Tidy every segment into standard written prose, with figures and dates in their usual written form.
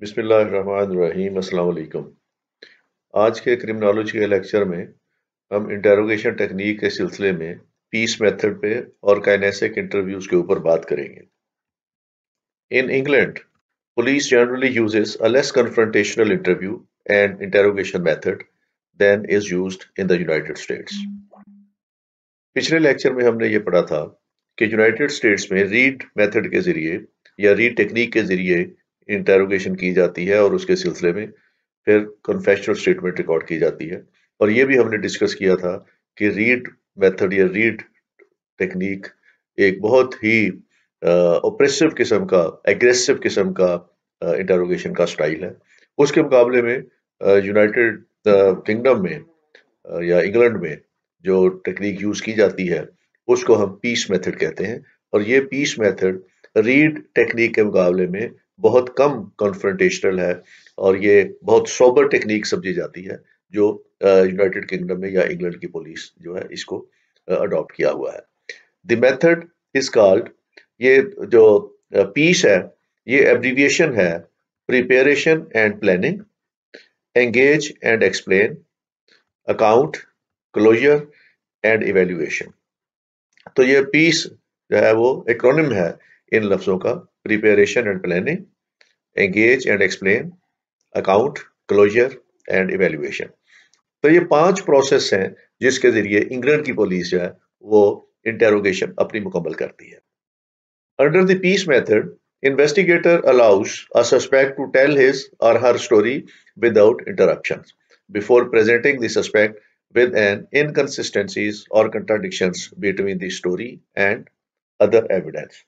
बिस्मिल्लाहिर्रहमानिर्रहीम अस्सलाम वालेकुम। आज के क्रिमिनोलॉजी के लेक्चर में हम इंटेरोगेशन टेक्निक के सिलसिले में पीस मेथड पे और काइनेसिक इंटरव्यूज के ऊपर बात करेंगे। In England, police generally uses a less confrontational interview and interrogation method than is used in the United States. पिछले लेक्चर में हमने ये पढ़ा था कि यूनाइटेड स्टेट्स में रीड मेथड के जरिए या रीड टेक्निक के जरिए इंटेरोगेशन की जाती है और उसके सिलसिले में फिर कन्फेशनल स्टेटमेंट रिकॉर्ड की जाती है। और ये भी हमने डिस्कस किया था कि रीड मेथड या रीड टेक्निक एक बहुत ही ओप्रेसिव किस्म का, एग्रेसिव किस्म का इंटेरोगेशन का स्टाइल है। उसके मुकाबले में यूनाइटेड किंगडम में या इंग्लैंड में जो टेक्निक यूज की जाती है उसको हम पीस मेथड कहते हैं। और ये पीस मेथड रीड टेक्निक के मुकाबले में बहुत कम कॉन्फ्रंटेशनल है और ये बहुत सोबर टेक्निक समझी जाती है जो यूनाइटेड किंगडम में या इंग्लैंड की पुलिस जो है इसको अडॉप्ट किया हुआ है। द मेथड इज कॉल्ड, ये जो पीस है ये एब्रीविएशन है preparation and planning, engage and explain, account, closer and evaluation. तो ये पीस जो है वो एक्रोनिम है इन लफ्जों का, preparation and planning, engage and explain, account, closer and evaluation. तो ये 5 प्रोसेस हैं जिसके जरिए इंग्लैंड की पुलिस जो है वो इंटेरोगेशन अपनी मुकम्मल करती है। Under the peace method, investigator allows a suspect to tell his or her story without interruptions before presenting the suspect with an inconsistencies or contradictions between the story and other evidence।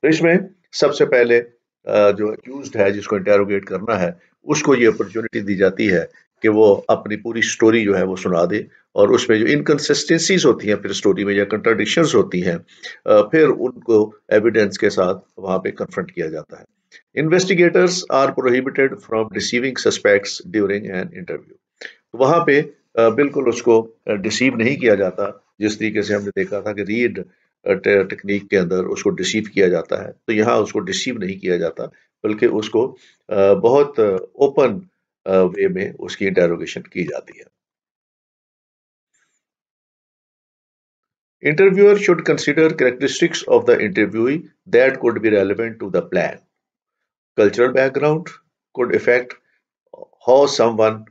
तो इसमें सबसे पहले जो accused है जिसको interrogate करना है उसको ये अपॉर्चुनिटी दी जाती है कि वो अपनी पूरी स्टोरी जो है वो सुना दे और उसमें जो इनकंसिस्टेंसीज होती हैं फिर स्टोरी में या कंट्राडिक्शंस होती हैं फिर उनको एविडेंस के साथ वहां पे कन्फ्रंट किया जाता है। Investigators are prohibited from deceiving suspects during an interview. वहां पे बिल्कुल उसको डिसीव नहीं किया जाता जिस तरीके से हमने देखा था कि रीड टेक्निक के अंदर उसको डिसीव किया जाता है। तो यहाँ उसको डिसीव नहीं किया जाता बल्कि उसको बहुत ओपन वे में उसकी इंटेरोगेशन की जाती है। Interviewer should consider characteristics of the interviewee that could be relevant to the plan. Cultural background could affect how someone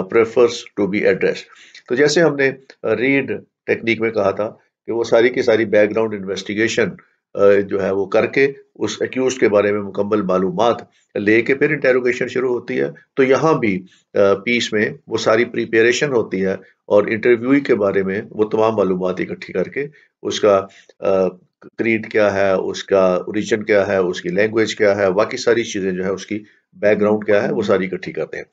prefers to be addressed। तो जैसे हमने रीड टेक्निक में कहा था कि वो सारी की सारी बैकग्राउंड इन्वेस्टिगेशन जो है वो करके उस एक्यूज के बारे में मुकम्मल मालूमात लेके फिर इंटेरोगेशन शुरू होती है। तो यहाँ भी पीस में वो सारी प्रिपरेशन होती है और इंटरव्यू के बारे में वो तमाम मालूमात इकट्ठी करके उसका क्रीड क्या है, उसका ओरिजिन क्या है, उसकी लैंग्वेज क्या है, बाकी सारी चीजें जो है उसकी बैकग्राउंड क्या है वो सारी इकट्ठी करते हैं।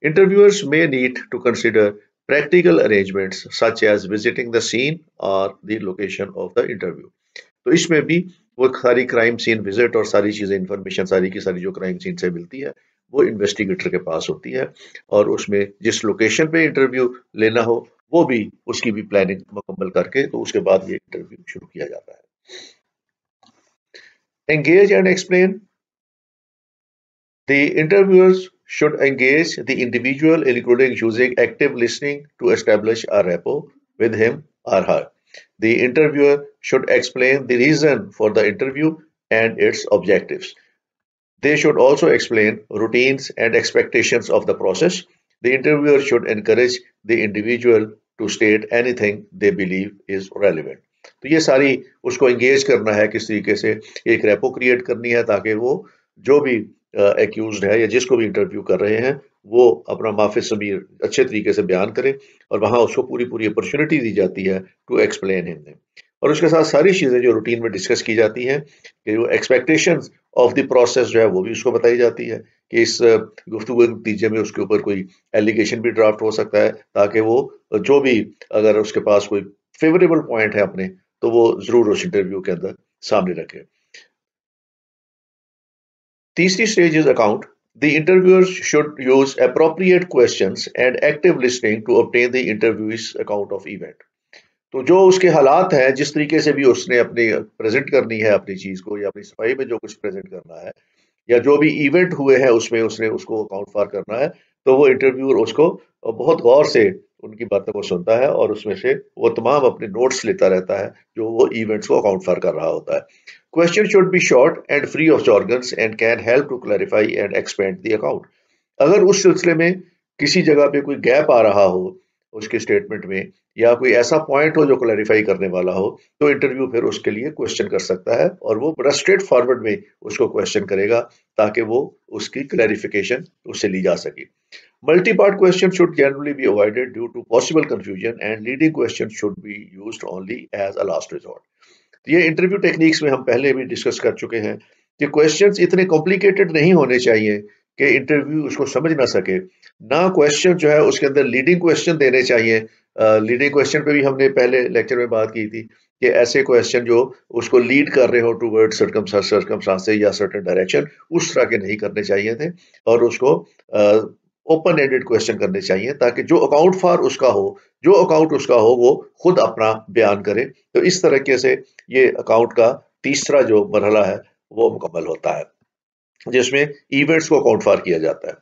Interviewers may need to consider practical arrangements such as visiting the scene or the location of the interview। तो इसमें भी वो सारी क्राइम सीन विजिट और सारी चीजें इंफॉर्मेशन सारी की सारी जो क्राइम सीन से मिलती है वो इन्वेस्टिगेटर के पास होती है और उसमें जिस लोकेशन पे इंटरव्यू लेना हो वो भी उसकी भी प्लानिंग मुकम्मल करके तो उसके बाद ये इंटरव्यू शुरू किया जाता है। Engage and explain, the interviewers should engage the individual, including using active listening to establish a rapport with him or her. The interviewer should explain the reason for the interview and its objectives. They should also explain routines and expectations of the process. The interviewer should encourage the individual to state anything they believe is relevant। तो ये सारी उसको engage करना है, किस तरीके से एक रेपो क्रिएट करनी है ताकि वो जो भी एक्यूज्ड है या जिसको भी इंटरव्यू कर रहे हैं वो अपना माफी ज़मीर अच्छे तरीके से बयान करे और वहां उसको पूरी पूरी अपॉर्चुनिटी दी जाती है टू एक्सप्लेन हिम। और उसके साथ सारी चीजें जो रूटीन में डिस्कस की जाती हैं कि वो एक्सपेक्टेशंस ऑफ द प्रोसेस जो है वो भी उसको बताई जाती है कि इस गुफ्तगू के नतीजे में उसके ऊपर कोई एलिगेशन भी ड्राफ्ट हो सकता है ताकि वो जो भी अगर उसके पास कोई फेवरेबल पॉइंट है अपने तो वो जरूर उस इंटरव्यू के अंदर सामने रखे। तीसरी stage is account. The interviewers should use appropriate questions and active listening to obtain the interviewee's account of event। तो जो उसके हालात हैं जिस तरीके से भी उसने अपनी प्रेजेंट करनी है अपनी चीज को या अपनी सफाई में जो कुछ प्रेजेंट करना है या जो भी इवेंट हुए हैं उसमें उसने उसको अकाउंट फॉर करना है, तो वो इंटरव्यूअर उसको बहुत गौर से उनकी बातों को सुनता है और उसमें से वो तमाम अपने नोट्स लेता रहता है जो वो इवेंट्स को अकाउंट फॉर कर रहा होता है। Question should be short and free of jargons and can help to clarify and expand the account. अगर उस सिलसिले में किसी जगह पे कोई गैप आ रहा हो उसके स्टेटमेंट में, या कोई ऐसा पॉइंट हो जो क्लैरिफाई करने वाला हो, तो इंटरव्यू फिर उसके लिए क्वेश्चन कर सकता है और वो बड़ा स्ट्रेट फॉरवर्ड में उसको क्वेश्चन करेगा ताकि वो उसकी क्लैरिफिकेशन उससे ली जा सके। Multi part question should generally be avoided due to possible confusion and leading question should be used only as a last resort. ये इंटरव्यू टेक्निक्स में हम पहले भी डिस्कस कर चुके हैं कि क्वेश्चंस इतने कॉम्प्लिकेटेड नहीं होने चाहिए कि इंटरव्यू उसको समझ ना सके। ना क्वेश्चन जो है उसके अंदर लीडिंग क्वेश्चन देने चाहिए। लीडिंग क्वेश्चन पे भी हमने पहले लेक्चर में बात की थी कि ऐसे क्वेश्चन जो उसको लीड कर रहे हो टूवर्ड सर्कमस्टांसेस या सर्टेन डायरेक्शन, उस तरह के नहीं करने चाहिए थे और उसको ओपन एंडेड क्वेश्चन करने चाहिए ताकि जो अकाउंट फॉर उसका हो, जो अकाउंट उसका हो वो खुद अपना बयान करे। तो इस तरीके से ये अकाउंट का तीसरा जो मरहला है वो मुकम्मल होता है जिसमें इवेंट्स को अकाउंट फॉर किया जाता है।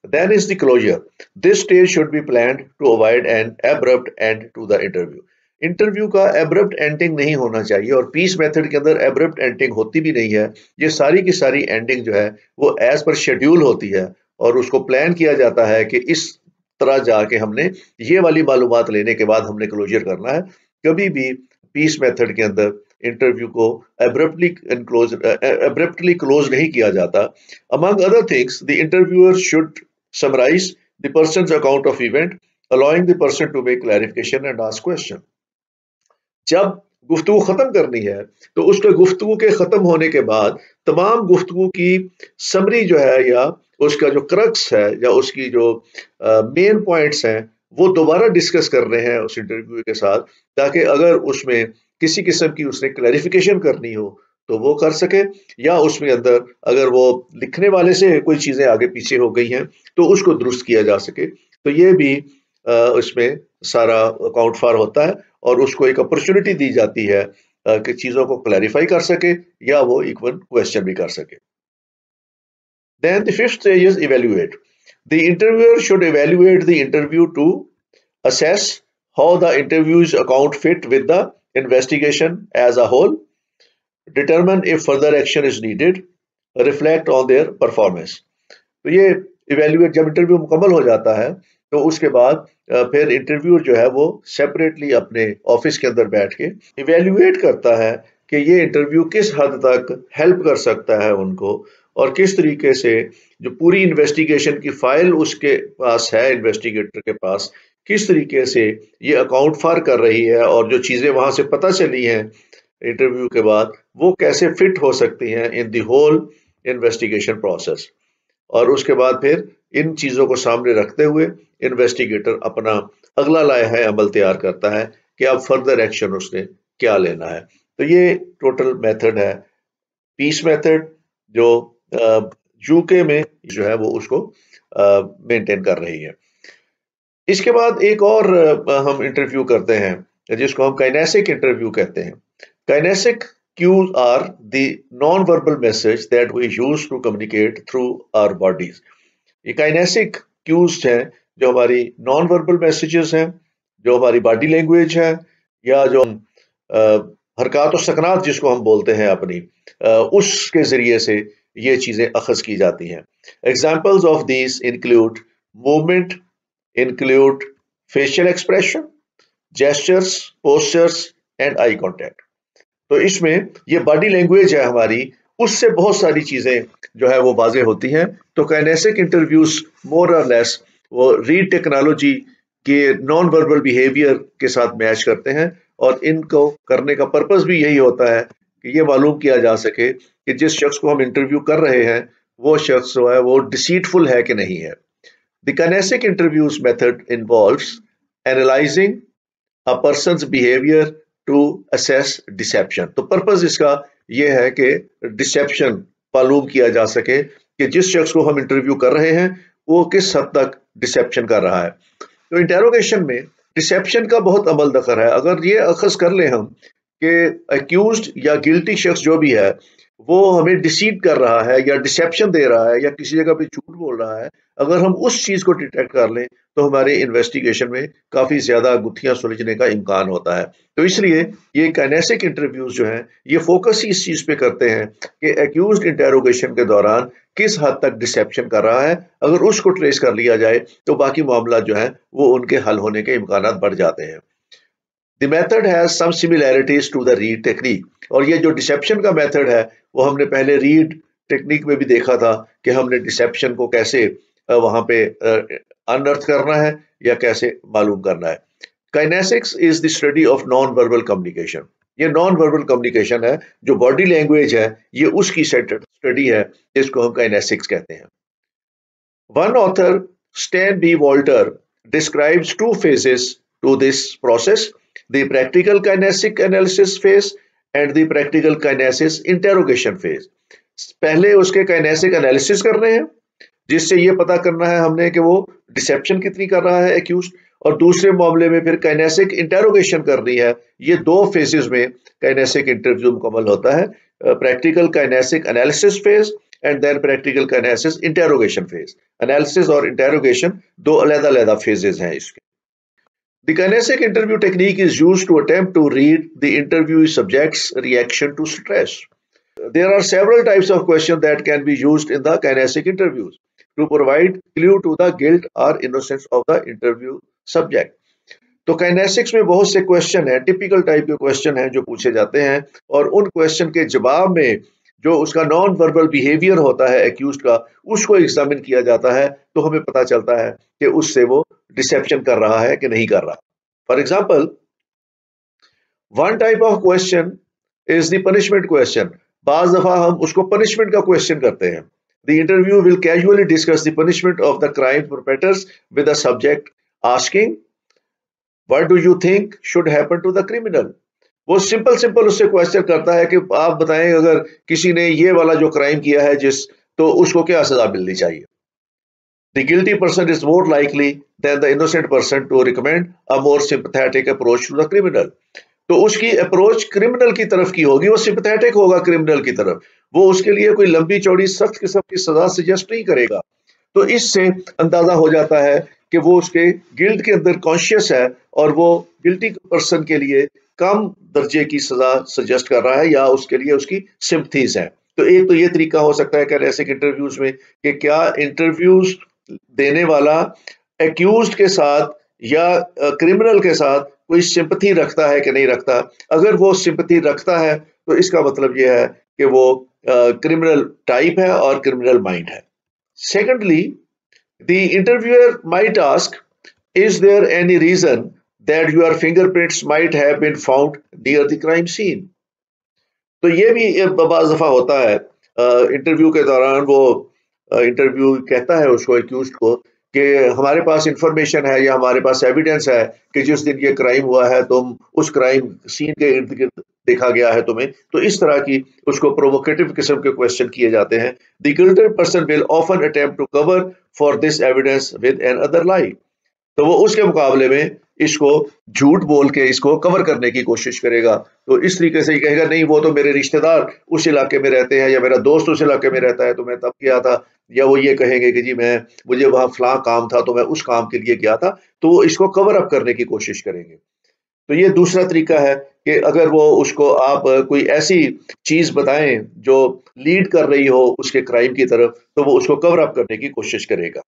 Then is the closure. This stage should be planned to avoid an abrupt end to the interview. Interview का एब्रप्ट एंडिंग नहीं होना चाहिए और पीस मेथड के अंदर एब्रप्ट एंडिंग होती भी नहीं है। ये सारी की सारी एंडिंग जो है वो एज पर शेड्यूल होती है और उसको प्लान किया जाता है कि इस तरह जाके हमने ये वाली मालूमात लेने के बाद हमने क्लोजर करना है। कभी भी पीस मेथड के अंदर इंटरव्यू को एब्रप्टली क्लोज नहीं किया जाता। Among other things, the interviewer should summarize the person's account of event, allowing the person to make clarification and ask question. जब गुफ्तगू खत्म करनी है तो उसके गुफ्तगू के खत्म होने के बाद तमाम गुफ्तगू की समरी जो है या उसका जो क्रक्स है या उसकी जो मेन पॉइंट्स हैं वो दोबारा डिस्कस कर रहे हैं उस इंटरव्यू के साथ, ताकि अगर उसमें किसी किस्म की उसने क्लैरिफिकेशन करनी हो तो वो कर सके, या उसमें अंदर अगर वो लिखने वाले से कोई चीजें आगे पीछे हो गई हैं तो उसको दुरुस्त किया जा सके। तो ये भी उसमें सारा अकाउंट फॉर होता है और उसको एक अपॉर्चुनिटी दी जाती है कि चीजों को क्लैरिफाई कर सके या वो इवन क्वेश्चन भी कर सके। Then the fifth stage is evaluate. The interviewer should evaluate the interview to assess how the interview's account fit with the investigation as a whole, determine if further action is needed, reflect on their performance. तो ये evaluate जब interview मुकम्मल हो जाता है तो उसके बाद फिर इंटरव्यूअर जो है वो सेपरेटली अपने ऑफिस के अंदर बैठ के इवेल्युएट करता है कि ये इंटरव्यू किस हद तक हेल्प कर सकता है उनको और किस तरीके से जो पूरी इन्वेस्टिगेशन की फाइल उसके पास है, इन्वेस्टिगेटर के पास, किस तरीके से ये अकाउंट फॉर कर रही है और जो चीजें वहां से पता चली हैं इंटरव्यू के बाद वो कैसे फिट हो सकती हैं in the whole investigation process. और उसके बाद फिर इन चीजों को सामने रखते हुए इन्वेस्टिगेटर अपना अगला लाया अमल तैयार करता है कि अब फर्दर एक्शन उसने क्या लेना है। तो ये टोटल मेथड है पीस मेथड जो यूके में जो है वो उसको मेंटेन कर रही है। इसके बाद एक और हम इंटरव्यू करते हैं जिसको हम काइनेसिक इंटरव्यू कहते हैं। काइनेसिक cues are the non-verbal message that we use to communicate through our bodies. ये काइनेसिक cues हैं जो हमारी non-verbal messages हैं, जो हमारी बॉडी लैंग्वेज है या जो हरकत और सकनात जिसको हम बोलते हैं अपनी, उसके जरिए से ये चीजें अखज की जाती हैं। Examples of these include movement, include facial expression, gestures, postures and eye contact. तो इसमें ये बॉडी लैंग्वेज है हमारी, उससे बहुत सारी चीजें जो है वो वाजे होती हैं। तो काइनेसिक इंटरव्यूज मोर और लेस वो रीड टेक्नोलॉजी के नॉन वर्बल बिहेवियर के साथ मैच करते हैं और इनको करने का पर्पस भी यही होता है कि ये मालूम किया जा सके कि जिस शख्स को हम इंटरव्यू कर रहे हैं वो शख्स जो है वो डिसीटफुल है कि नहीं है। The kinesic interviews method involves analysing a person's behaviour to assess deception. तो पर्पस इसका यह है कि डिसेप्शन मालूम किया जा सके कि जिस शख्स को हम इंटरव्यू कर रहे हैं वो किस हद तक डिसेप्शन कर रहा है। तो इंटेरोगेशन में डिसेप्शन का बहुत अमल दखल है। अगर ये अखज कर ले हम कि अक्यूज्ड या गिल्टी शख्स जो भी है वो हमें डिसीव कर रहा है या डिसेप्शन दे रहा है या किसी जगह पे झूठ बोल रहा है, अगर हम उस चीज को डिटेक्ट कर लें तो हमारे इन्वेस्टिगेशन में काफी ज्यादा गुत्थियां सुलझने का इम्कान होता है। तो इसलिए ये काइनेसिक इंटरव्यूज जो हैं ये फोकस ही इस चीज पे करते हैं कि एक्यूज्ड इंटेरोगेशन के दौरान किस हद तक डिसेप्शन कर रहा है। अगर उसको ट्रेस कर लिया जाए तो बाकी मामला जो है वो उनके हल होने के इम्कान बढ़ जाते हैं। The method has some similarities to the Reid technique. और ये जो डिसेप्शन का मेथड है वो हमने पहले रीड टेक्निक में भी देखा था कि हमने डिसेप्शन को कैसे वहां पे अनअर्थ करना है या कैसे मालूम करना है। Kinesics is the study of non verbal communication. ये नॉन वर्बल कम्युनिकेशन है, जो बॉडी लैंग्वेज है ये उसकी स्टडी है, जिसको हम काइनेसिक्स कहते हैं। One author, Stan B. Walter, describes two phases to this process: the practical kinetic analysis phase and the practical kinesis interrogation phase. पहले उसके काइनेसिक एनालिसिस कर रहे हैं, जिससे ये पता करना है हमने कि वो डिसेप्शन कितनी कर रहा है एक्यूज, और दूसरे मामले में फिर काइनेसिक इंटेरोगेशन करनी है। ये दो फेजेस में काइनेसिक इंटरव्यू मुकम्मल होता है, practical kinesic analysis phase and then practical kinesis interrogation phase. Analysis और इंटेरोगेशन दो अलग-अलग फेजेस हैं इसके। The kinetic interview technique is used to attempt to read the interviewee subject's reaction to stress. There are several types of questions that can be used in the kinetic interviews to provide clue to the guilt or innocence of the interview subject. तो kinesics में बहुत से question हैं, typical type के question हैं जो पूछे जाते हैं, और उन क्वेश्चन के जवाब में जो उसका नॉन वर्बल बिहेवियर होता है एक्यूज्ड का, उसको एग्जामिन किया जाता है, तो हमें पता चलता है कि उससे वो डिसेप्शन कर रहा है कि नहीं कर रहा। For example, one type of question is the punishment question. बाज दफा हम उसको पनिशमेंट का क्वेश्चन करते हैं। The interview will casually discuss the punishment of the crime perpetrators with the subject asking what do you think should happen to the criminal. वो simple उससे question करता है कि आप बताएं अगर किसी ने ये वाला जो क्राइम किया है तो उसको क्या सजा मिलनी चाहिए। The guilty person is more likely than the innocent person to recommend a more sympathetic approach to the criminal. तो उसकी अप्रोच क्रिमिनल की तरफ की होगी, वो सिंपैथेटिक होगा क्रिमिनल की तरफ, वो उसके लिए कोई लंबी चौड़ी सख्त किस्म की सजा सजेस्ट नहीं करेगा। तो इससे अंदाजा हो जाता है कि वो उसके गिल्ट के अंदर कॉन्शियस है और वो गिल्टी पर्सन के लिए कम दर्जे की सजा सजेस्ट कर रहा है या उसके लिए उसकी सिंपथीज है। तो एक तो ये तरीका हो सकता है काइनेसिक इंटरव्यूज में कि क्या इंटरव्यूज देने वाला एक्यूज्ड के साथ या क्रिमिनल के साथ कोई सिंपथी रखता है कि नहीं रखता। अगर वो सिंपथी रखता है तो इसका मतलब ये है कि वो क्रिमिनल टाइप है और क्रिमिनल माइंड है। Secondly, the interviewer might ask, is there any reason that your fingerprints might have been found near the crime scene. तो ये भी बाज़ दफा होता है इंटरव्यू के दौरान, वो इंटरव्यू कहता है उसको एक्यूज्ड को कि हमारे पास इंफॉर्मेशन है या हमारे पास एविडेंस है कि जिस दिन ये क्राइम हुआ है तुम उस क्राइम सीन के इर्द गिर्द देखा गया है तुम्हें। तो इस तरह की उसको प्रोवोकेटिव किस्म के क्वेश्चन किए जाते हैं। The guilted person will often attempt to cover for this evidence with another lie. तो वो उसके मुकाबले में इसको झूठ बोल के इसको कवर करने की कोशिश करेगा। तो इस तरीके से ये कहेगा नहीं वो तो मेरे रिश्तेदार उस इलाके में रहते हैं या मेरा दोस्त उस इलाके में रहता है तो मैं तब गया था, या वो ये कहेंगे कि जी मुझे वहां फलां काम था तो मैं उस काम के लिए गया था। तो वो इसको कवर अप करने की कोशिश करेंगे। तो ये दूसरा तरीका है कि अगर वो उसको आप कोई ऐसी चीज बताएं जो लीड कर रही हो उसके क्राइम की तरफ, तो वो उसको कवर अप करने की कोशिश करेगा।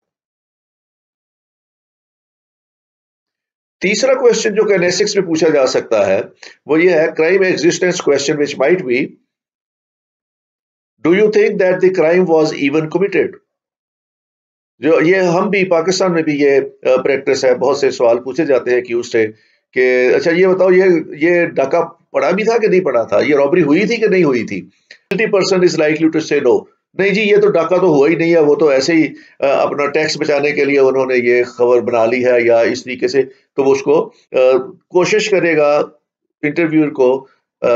तीसरा क्वेश्चन जो काइनेसिक्स में पूछा जा सकता है वो ये है crime existence question, which might be, do you think that the crime was even committed. जो ये हम भी पाकिस्तान में भी ये प्रैक्टिस है, बहुत से सवाल पूछे जाते हैं कि उससे कि अच्छा ये बताओ ये डाका पड़ा भी था कि नहीं पड़ा था, ये रॉबरी हुई थी कि नहीं हुई थी। 50% इज लाइकली टू से नो, नहीं जी ये तो डाका तो हुआ ही नहीं है, वो तो ऐसे ही अपना टैक्स बचाने के लिए उन्होंने ये खबर बना ली है या इस तरीके से। तो वो उसको कोशिश करेगा इंटरव्यूअर को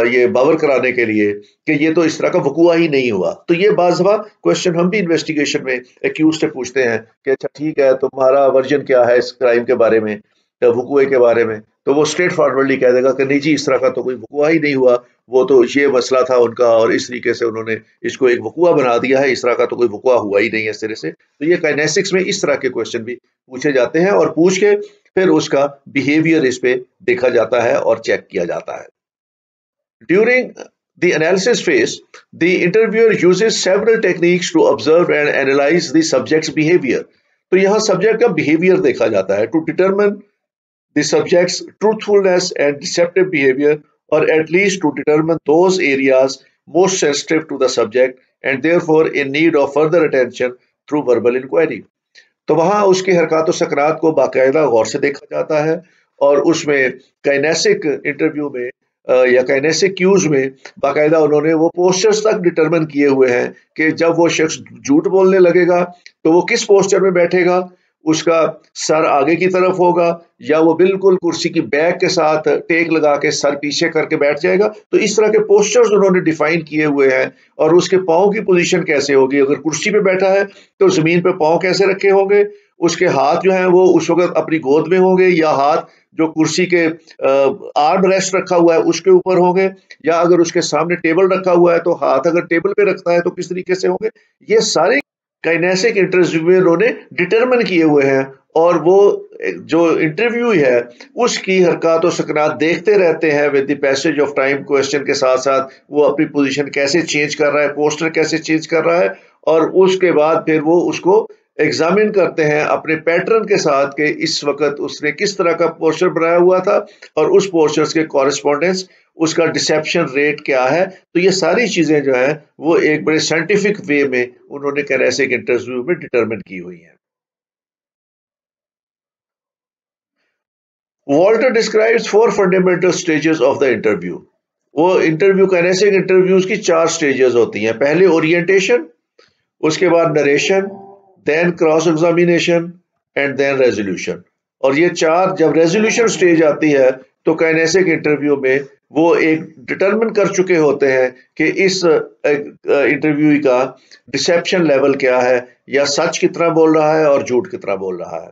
ये बावर कराने के लिए कि ये तो इस तरह का वकूआ ही नहीं हुआ। तो ये बाज़ दफा क्वेश्चन हम भी इन्वेस्टिगेशन में एक्यूज से पूछते हैं कि अच्छा ठीक है तुम्हारा वर्जन क्या है इस क्राइम के बारे में, वकूए के बारे में। तो वो स्ट्रेट फॉरवर्डली कह देगा कि नहीं जी इस तरह का तो कोई वकूआ ही नहीं हुआ, वो तो ये मसला था उनका और इस तरीके से उन्होंने इसको एक वक़ुआ बना दिया है, इस तरह का तो कोई वक़ुआ हुआ ही नहीं है सिरे से। तो ये काइनेसिक्स में इस तरह के क्वेश्चन भी पूछे जाते हैं और पूछ के फिर उसका बिहेवियर इस पे देखा जाता है और चेक किया जाता है। During the analysis phase, the interviewer uses several techniques to observe and analyze the subject's behavior. तो यहाँ सब्जेक्ट का बिहेवियर देखा जाता है to determine the subject's truthfulness and deceptive behavior, or at least to determine those areas most sensitive to the subject and therefore in need of further attention through verbal inquiry. तो वहां उसकी हरकत व सकरात को बाकायदा गौर से देखा जाता है और उसमें काइनेसिक इंटरव्यू में या काइनेसिक क्यूज में बाकायदा उन्होंने वो पोस्चर्स तक डिटरमिन किए हुए हैं कि जब वो शख्स झूठ बोलने लगेगा तो वो किस पोस्चर में बैठेगा, उसका सर आगे की तरफ होगा या वो बिल्कुल कुर्सी की बैक के साथ टेक लगा के सर पीछे करके बैठ जाएगा। तो इस तरह के पोस्चर्स उन्होंने डिफाइन किए हुए हैं और उसके पाँव की पोजीशन कैसे होगी, अगर कुर्सी पे बैठा है तो जमीन पे पाँव कैसे रखे होंगे, उसके हाथ जो हैं वो उस वक्त अपनी गोद में होंगे या हाथ जो कुर्सी के आर्म रेस्ट रखा हुआ है उसके ऊपर होंगे, या अगर उसके सामने टेबल रखा हुआ है तो हाथ अगर टेबल पे रखता है तो किस तरीके से होंगे। ये सारे काइनेसिक इंटरव्यू उन्होंने डिटरमिन किए हुए हैं और वो जो इंटरव्यू है उसकी हरकत और सकरात देखते रहते हैं with the passage of time. Question के साथ साथ वो अपनी पोजीशन कैसे चेंज कर रहा है, पोस्टर कैसे चेंज कर रहा है, और उसके बाद फिर वो उसको एग्जामिन करते हैं अपने पैटर्न के साथ कि इस वक्त उसने किस तरह का पोस्टर बनाया हुआ था और उस पोस्टर्स के कॉरेस्पॉन्डेंस उसका डिसेप्शन रेट क्या है। तो ये सारी चीजें जो है वो एक बड़े साइंटिफिक वे में उन्होंने काइनेसिक इंटरव्यू में डिटरमिन की हुई है। Walter describes 4 fundamental stages of the interview. वो इंटरव्यू काइनेसिक इंटरव्यूज की 4 स्टेजेस होती हैं। पहले ओरिएंटेशन, उसके बाद narration, then cross examination and then resolution. और ये 4 जब रेजोल्यूशन स्टेज आती है तो काइनेसिक इंटरव्यू में वो एक डिटरमिन कर चुके होते हैं कि इस इंटरव्यू का डिसेप्शन लेवल क्या है, या सच कितना बोल रहा है और झूठ कितना बोल रहा है।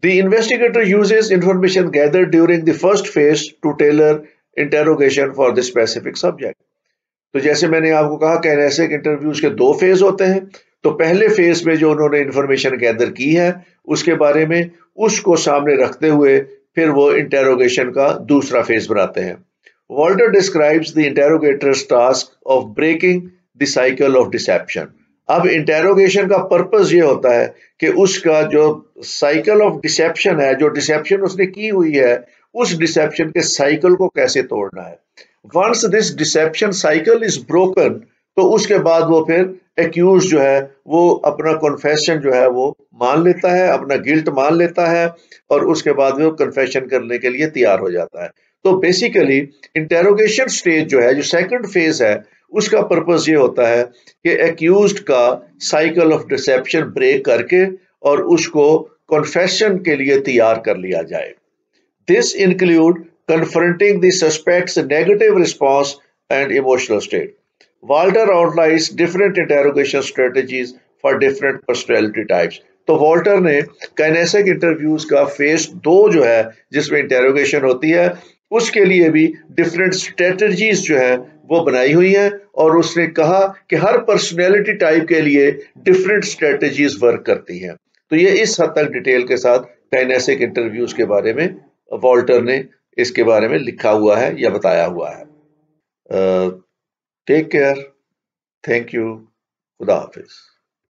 The investigator uses information gathered during the first phase to tailor interrogation for the specific subject. तो जैसे मैंने आपको कहा काइनेसिक इंटरव्यूज के 2 फेज होते हैं। तो पहले फेज में जो उन्होंने इंफॉर्मेशन गैदर की है उसके बारे में उसको सामने रखते हुए फिर वो इंटेरोगेशन का दूसरा फेज बनाते हैं। Walter describes the interrogator's task of breaking the cycle of deception. अब इंटेरोगेशन का पर्पस ये होता है कि उसका जो साइकिल ऑफ डिसेप्शन है, जो डिसेप्शन उसने की हुई है, उस डिसेप्शन के साइकिल को कैसे तोड़ना है। Once this deception cycle is broken तो उसके बाद वो फिर एक्यूज जो है वो अपना कन्फेशन जो है वो मान लेता है, अपना गिल्ट मान लेता है और उसके बाद वो कन्फेशन करने के लिए तैयार हो जाता है। तो बेसिकली इंटेरोगेशन स्टेज जो है, जो सेकंड फेज है, उसका पर्पस ये होता है कि एक्यूज्ड का साइकिल ऑफ डिसेप्शन ब्रेक करके और उसको कन्फेशन के लिए तैयार कर लिया जाए। This include confronting the suspect's negative response and emotional state. Walter outlines different interrogation strategies for different personality types. तो वॉल्टर ने काइनेसिक इंटरव्यूज का फेज 2 जो है जिसमें इंटेरोगेशन होती है उसके लिए भी डिफरेंट स्ट्रेटजीज जो है वो बनाई हुई हैं और उसने कहा कि हर पर्सनैलिटी टाइप के लिए डिफरेंट स्ट्रेटजीज वर्क करती हैं। तो ये इस हद तक डिटेल के साथ काइनेसिक इंटरव्यूज के बारे में वॉल्टर ने इसके बारे में लिखा हुआ है या बताया हुआ है। टेक केयर, थैंक यू, खुदा हाफिज।